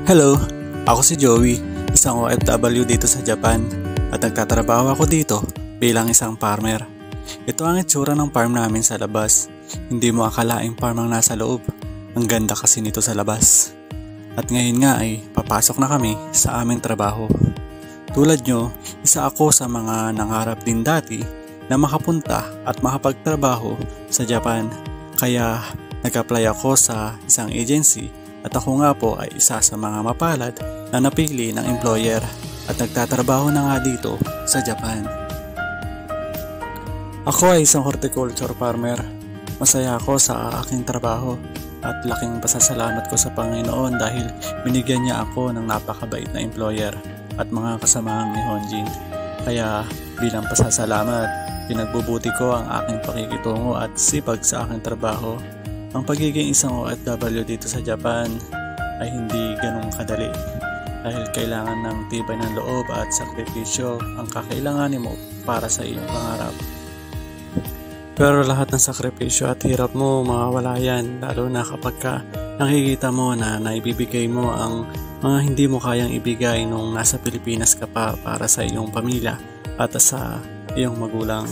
Hello, ako si Joey, isang OFW dito sa Japan at nagtatrabaho ako dito bilang isang farmer. Ito ang itsura ng farm namin sa labas. Hindi mo akalaing farm ang nasa loob. Ang ganda kasi nito sa labas. At ngayon nga ay papasok na kami sa aming trabaho. Tulad nyo, isa ako sa mga nangarap din dati na makapunta at makapagtrabaho sa Japan. Kaya nag-apply ako sa isang agency at ako nga po ay isa sa mga mapalad na napili ng employer at nagtatrabaho na nga dito sa Japan. Ako ay isang horticulture farmer. Masaya ako sa aking trabaho at laking pasasalamat ko sa Panginoon dahil binigyan niya ako ng napakabait na employer at mga kasamahang ni Honjin. Kaya bilang pasasalamat, pinagbubuti ko ang aking pakikitungo at sipag sa aking trabaho. Ang pagiging isang OFW dito sa Japan ay hindi ganong kadali dahil kailangan ng tibay ng loob at sakripisyo ang kakailanganin mo para sa iyong pangarap. Pero lahat ng sakripisyo at hirap mo mawawala yan, lalo na kapag nakikita mo na naibibigay mo ang mga hindi mo kayang ibigay nung nasa Pilipinas ka pa para sa iyong pamilya at sa iyong magulang.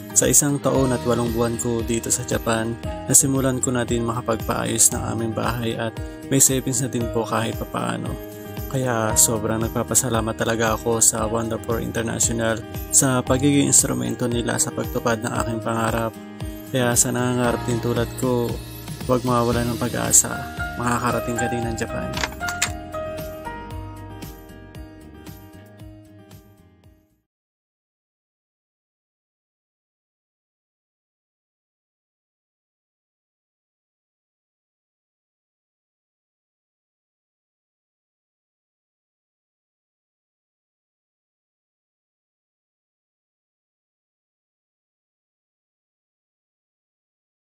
Sa 1 taon at 8 buwan ko dito sa Japan, nasimulan ko na din makapagpaayos ng aming bahay at may savings na din po kahit papaano. Kaya sobrang nagpapasalamat talaga ako sa Wonderful International sa pagiging instrumento nila sa pagtupad ng aking pangarap. Kaya sa nangangarap din tulad ko, huwag mawawala ng pag-asa, makakarating ka din ng Japan.